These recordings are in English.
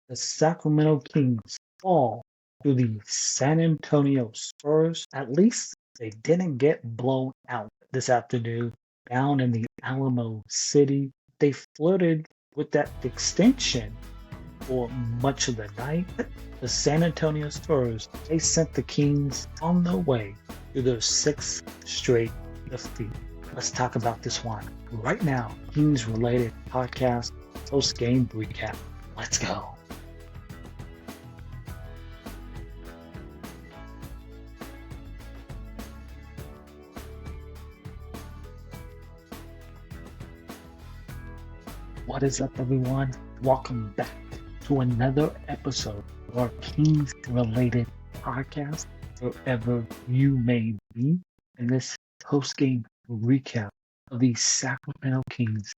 the Sacramento Kings fall to the San Antonio Spurs. At least they didn't get blown out this afternoon down in the Alamo City. They flirted with that extinction for much of the night. The San Antonio Spurs, they sent the Kings on their way to their sixth straight defeat. Let's talk about this one right now. Kings related podcast, post game recap. Let's go. What is up, everyone? Welcome back to another episode of our Kings related podcast, wherever you may be. In this post game recap of the Sacramento Kings'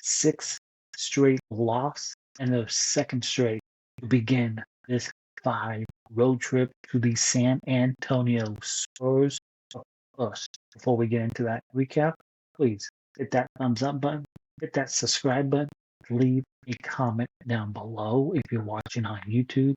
sixth straight loss and their second straight to begin this 5 road trip to the San Antonio Spurs. First, before we get into that recap, please hit that thumbs up button, hit that subscribe button, leave a comment down below if you're watching on YouTube.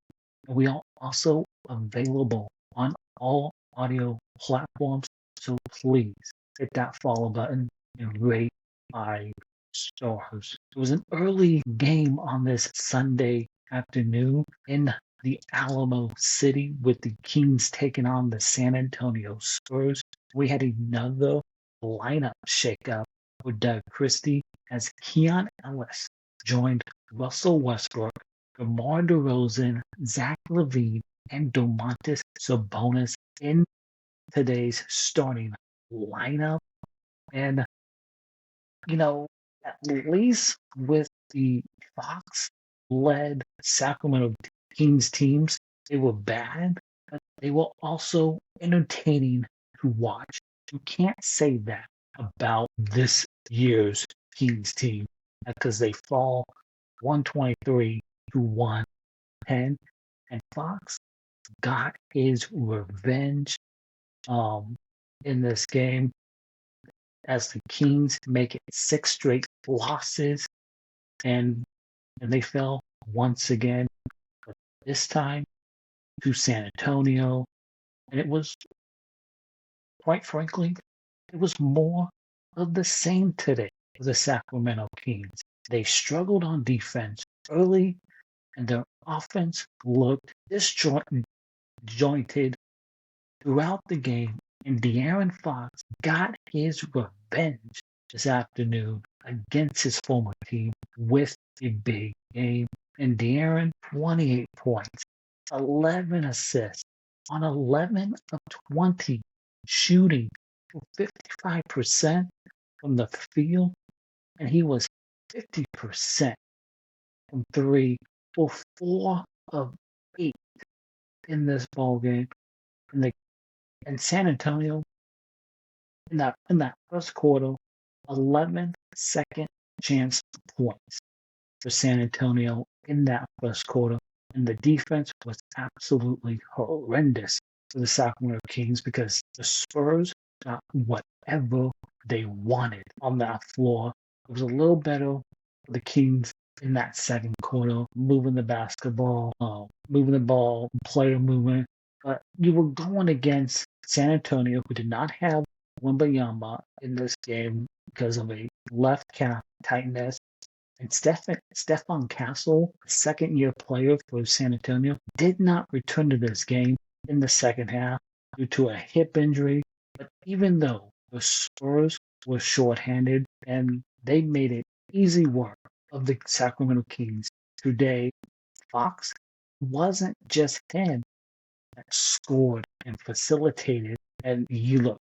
And we are also available on all audio platforms, so please hit that follow button and rate 5 stars. It was an early game on this Sunday afternoon in the Alamo City with the Kings taking on the San Antonio Spurs. We had another lineup shakeup with Doug Christie as Keon Ellis joined Russell Westbrook, DeMar DeRozan, Zach LaVine, and Domantas Sabonis in today's starting lineup. And, at least with the Fox-led Sacramento Kings teams, they were bad, but they were also entertaining to watch. You can't say that about this year's Kings team because they fall 123 to 110, and Fox got his revenge in this game as the Kings make it 6 straight losses, and they fell once again, but this time to San Antonio. And it was, quite frankly, it was more of the same today for the Sacramento Kings. They struggled on defense early, and their offense looked disjointed throughout the game. And De'Aaron Fox got his revenge this afternoon against his former team with a big game. And De'Aaron, 28 points, 11 assists on 11 of 20, shooting for 55% from the field, and he was 50% from 3 for 4 of 8 in this ball game. And San Antonio in that first quarter, 11 second chance points for San Antonio in that first quarter, and the defense was absolutely horrendous for the Sacramento Kings because the Spurs got whatever they wanted on that floor. It was a little better for the Kings in that second quarter, moving the basketball, moving the ball, player movement. But you were going against San Antonio, who did not have Wembanyama in this game because of a left calf tightness. And Stefan Castle, second-year player for San Antonio, did not return to this game in the second half due to a hip injury. But even though the Spurs were shorthanded and they made it easy work of the Sacramento Kings today, Fox wasn't just him that scored and facilitated, and he looked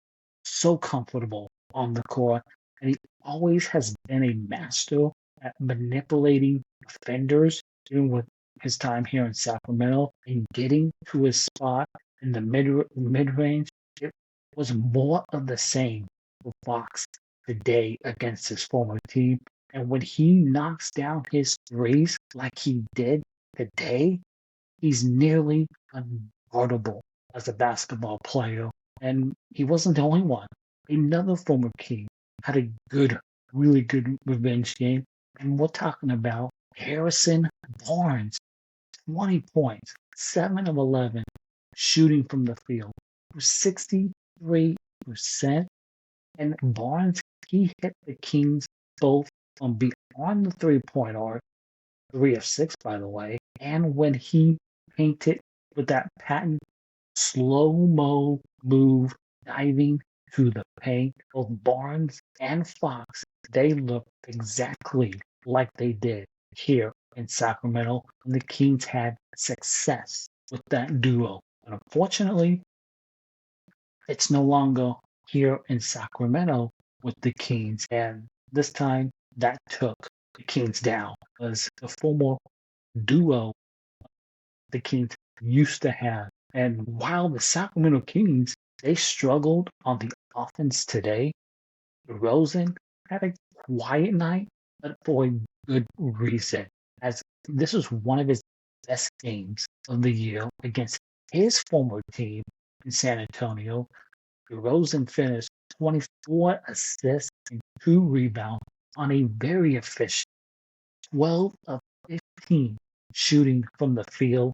so comfortable on the court. And he always has been a master at manipulating defenders, doing with his time here in Sacramento and getting to his spot in the mid-range. It was more of the same for Fox today against his former team. And when he knocks down his threes like he did today, he's nearly unguardable as a basketball player. And he wasn't the only one. Another former King had a really good revenge game. And we're talking about Harrison Barnes, 20 points, 7 of 11 shooting from the field, 63%. And Barnes, he hit the Kings both from beyond the three-point arc, 3 of 6, by the way, and when he painted with that patent slow-mo move diving to the paint. Both Barnes and Fox, they looked exactly like they did here in Sacramento when the Kings had success with that duo. But unfortunately, it's no longer here in Sacramento with the Kings. And this time, that took the Kings down because the former duo the Kings used to have. And while the Sacramento Kings, they struggled on the offense today, Rosen had a quiet night, but for a good reason, as this was one of his best games of the year against his former team in San Antonio. Rosen finished 24 assists and 2 rebounds on a very efficient 12 of 15 shooting from the field,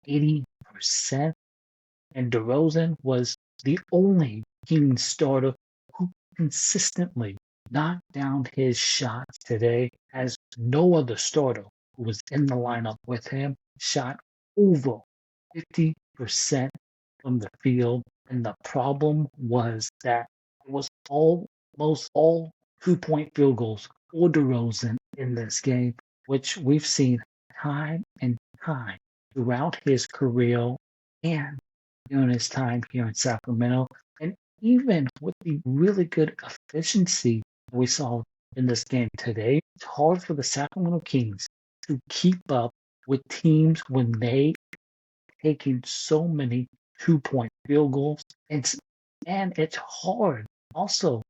80%. And DeRozan was the only Kings starter who consistently knocked down his shots today, as no other starter who was in the lineup with him shot over 50% from the field. And the problem was that it was almost all 2-point field goals for DeRozan in this game, which we've seen time and time throughout his career and during his time here in Sacramento. And even with the really good efficiency we saw in this game today, it's hard for the Sacramento Kings to keep up with teams when they taking so many 2-point field goals. And it's hard also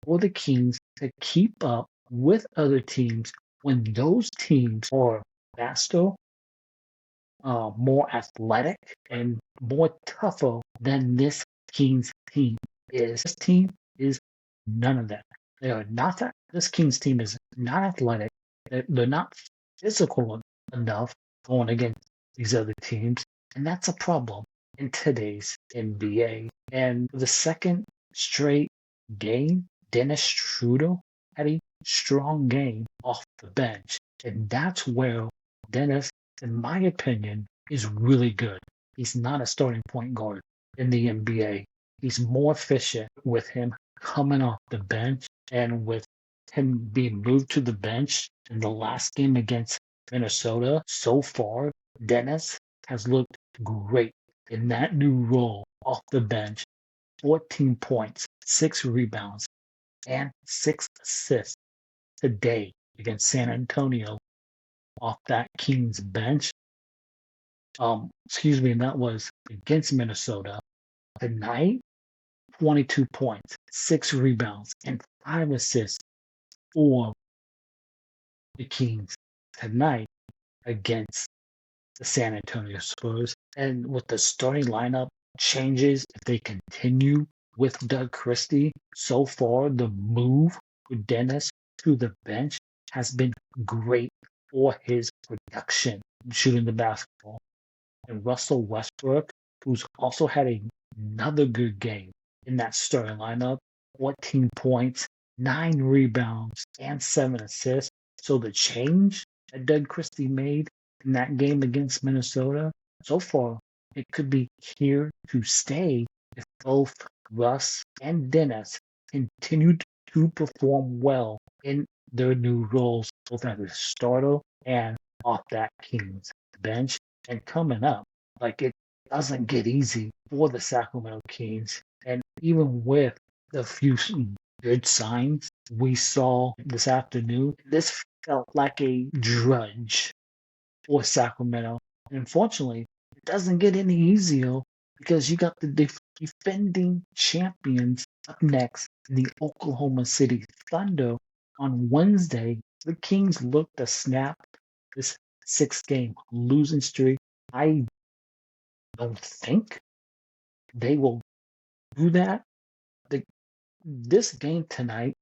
for the Kings to keep up with other teams when those teams are faster, more athletic, and more tougher than this Kings team is. This team is none of that. They are not that. This Kings team is not athletic. They're not physical enough going against these other teams, and that's a problem in today's NBA. And the second straight game, Dennis Schroeder had a strong game off the bench, and that's where Dennis, in my opinion, is really good. He's not a starting point guard in the NBA. He's more efficient with him coming off the bench and with him being moved to the bench in the last game against Minnesota. So far, Dennis has looked great in that new role off the bench. 14 points, 6 rebounds, and 6 assists today against San Antonio off that Kings bench. And that was against Minnesota. Tonight, 22 points, 6 rebounds, and 5 assists for the Kings tonight against the San Antonio Spurs. And with the starting lineup changes, if they continue with Doug Christie, so far the move with Dennis to the bench has been great for his production shooting the basketball. And Russell Westbrook, who's also had another good game in that starting lineup, 14 points, 9 rebounds, and 7 assists. So the change that Doug Christie made in that game against Minnesota, so far, it could be here to stay if both Russ and Dennis continued to perform well in their new roles, both as a starter and off that Kings bench. And coming up, like, it doesn't get easy for the Sacramento Kings. And even with the few good signs we saw this afternoon, this felt like a drudge for Sacramento. And unfortunately, it doesn't get any easier because you got the defending champions up next, the Oklahoma City Thunder. On Wednesday, the Kings look to snap this 6-game losing streak. I don't think they will do that. This game tonight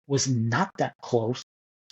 was not that close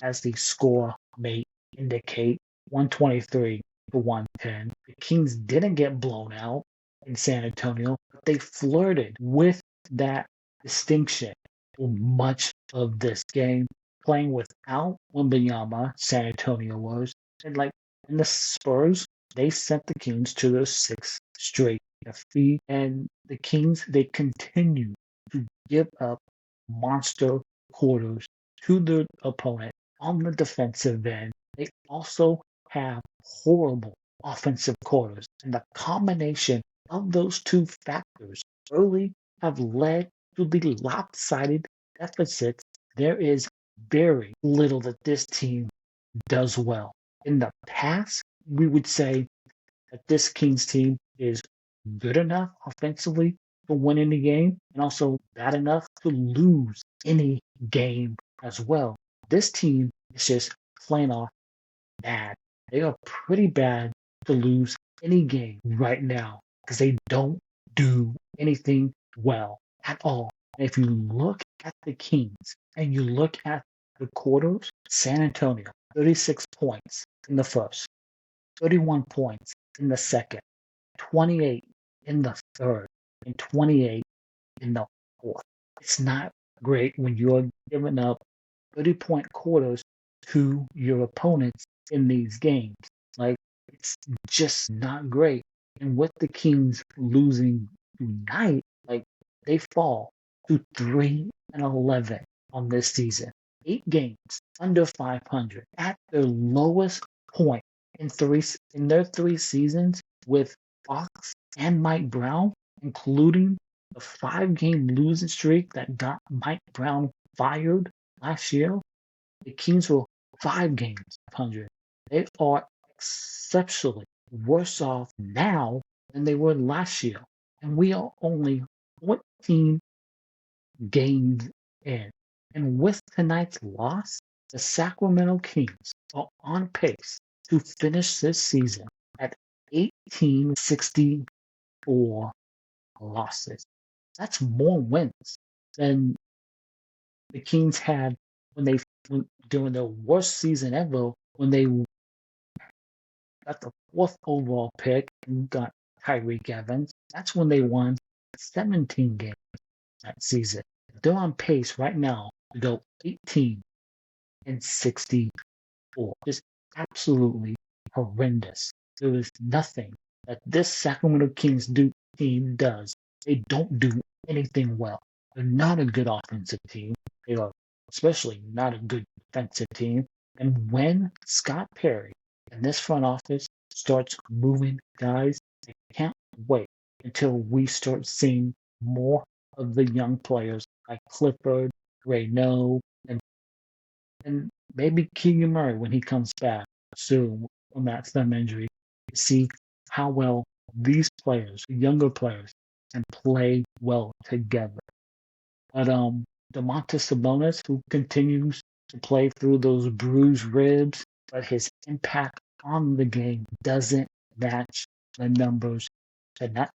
as the score may indicate 123 to 110. The Kings didn't get blown out in San Antonio, but they flirted with that distinction for much of this game, playing without Wembanyama, San Antonio was. And the Spurs, they sent the Kings to their sixth straight defeat. And the Kings, they continue to give up monster quarters to their opponent on the defensive end. They also have horrible offensive quarters. And the combination of those two factors early have led to the lopsided deficits. There is very little that this team does well. In the past, we would say that this Kings team is good enough offensively to win any game and also bad enough to lose any game as well. This team is just plain off bad. They are pretty bad to lose any game right now because they don't do anything well at all. And if you look at the Kings and you look at the quarters, San Antonio, 36 points in the first, 31 points in the second, 28 in the third, and 28 in the fourth. It's not great when you're giving up 30-point quarters to your opponents in these games. It's just not great. And with the Kings losing tonight, they fall to 3-11 on this season. 8 games under 500 at their lowest point in their 3 seasons with Fox and Mike Brown, including the 5-game losing streak that got Mike Brown fired last year. The Kings were 5 games 500. They are exceptionally worse off now than they were last year. And we are only 14 games in. And with tonight's loss, the Sacramento Kings are on pace to finish this season at 1864 losses. That's more wins than the Kings had during their worst season ever when they got the 4th overall pick and got Tyreek Evans. That's when they won 17 games that season. They're on pace right now to go 18-64. Just absolutely horrendous. There is nothing that this Sacramento Kings team does. They don't do anything well. They're not a good offensive team. They are especially not a good defensive team. And when Scott Perry and this front office starts moving guys, I can't wait until we start seeing more of the young players like Clifford, Raynaud, and maybe Keegan Murray when he comes back soon from that thumb injury, to see how well these players, the younger players, can play well together. But Domantas Sabonis, who continues to play through those bruised ribs, but his impact on the game doesn't match the numbers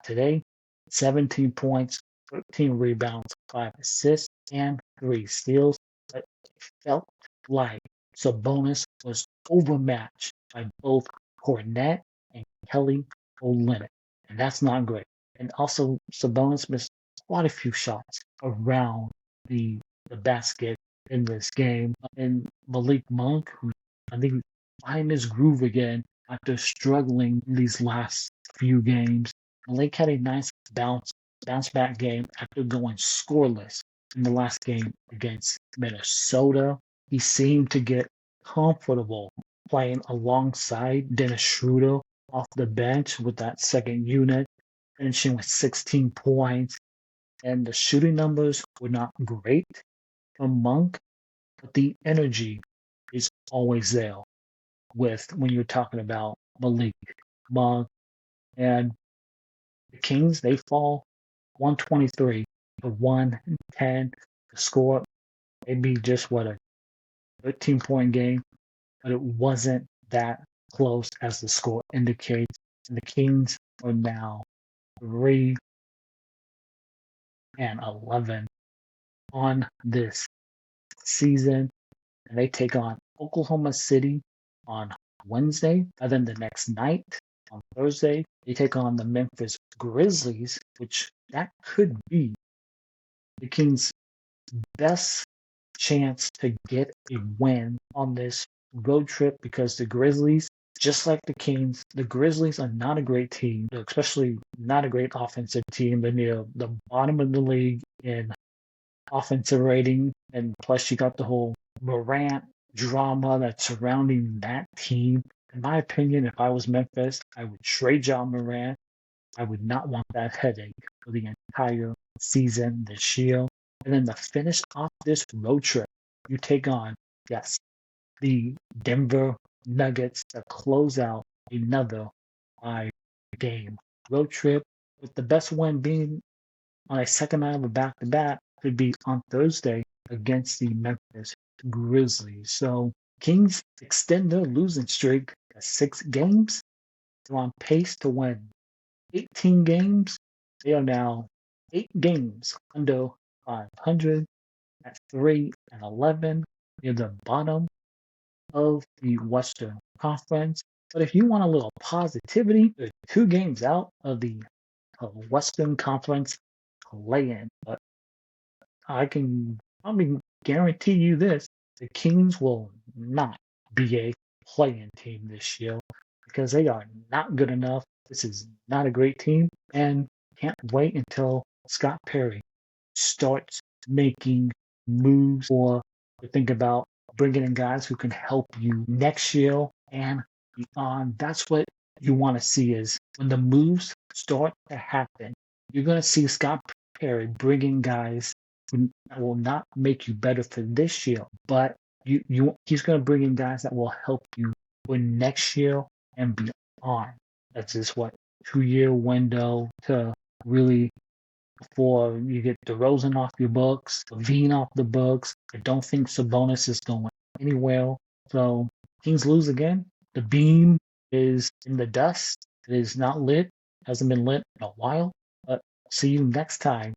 today. 17 points, 13 rebounds, 5 assists, and 3 steals. But it felt like Sabonis was overmatched by both Cornette and Kelly Olynyk, and that's not great. And also, Sabonis missed quite a few shots around the basket in this game. And Malik Monk, who I think finding his groove again after struggling these last few games. Malik had a nice bounce back game after going scoreless in the last game against Minnesota. He seemed to get comfortable playing alongside Dennis Schroeder off the bench with that second unit, finishing with 16 points. And the shooting numbers were not great from Monk, but the energy is always there when you're talking about Malik Monk. And the Kings, they fall 123 to 110 to score maybe just a 13-point game, but it wasn't that close as the score indicates. And the Kings are now 3-11 on this season, and they take on Oklahoma City on Wednesday, and then the next night on Thursday, they take on the Memphis Grizzlies, which that could be the Kings' best chance to get a win on this road trip because the Grizzlies, just like the Kings, the Grizzlies are not a great team, especially not a great offensive team. They're near the bottom of the league in offensive rating, and plus you got the whole Morant drama that's surrounding that team. In my opinion, if I was Memphis, I would trade John Morant. I would not want that headache for the entire season this year. And then to finish off this road trip, you take on, yes, the Denver Nuggets to close out another 5-game road trip, with the best win being on a second night of a back-to-back could be on Thursday against the Memphis Grizzlies. So Kings extend their losing streak to 6 games. They're on pace to win 18 games. They are now 8 games under 500 at 3-11 near the bottom of the Western Conference. But if you want a little positivity, they're 2 games out of the Western Conference play-in. But I can probably guarantee you this: the Kings will not be a play-in team this year because they are not good enough. This is not a great team, and can't wait until Scott Perry starts making moves or to think about bringing in guys who can help you next year and beyond. That's what you want to see is when the moves start to happen, you're going to see Scott Perry bringing guys who will not make you better for this year, but he's going to bring in guys that will help you for next year and beyond. That's just 2-year window to really before you get DeRozan off your books, Levine off the books. I don't think Sabonis is going anywhere. So Kings lose again. The beam is in the dust. It is not lit. Hasn't been lit in a while. But see you next time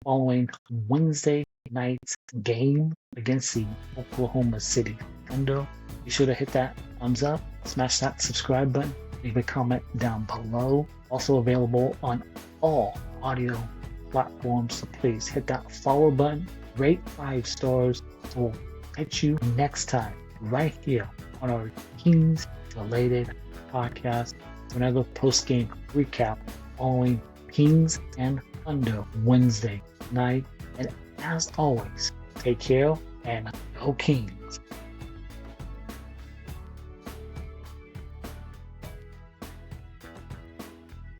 following Wednesday night's game against the Oklahoma City Thunder. Be sure to hit that thumbs up, smash that subscribe button, leave a comment down below. Also available on all audio platforms, so please hit that follow button, rate 5 stars. We'll catch you next time right here on our Kings related podcast for another post-game recap following Kings and Thunder Wednesday night. And as always, take care and go Kings.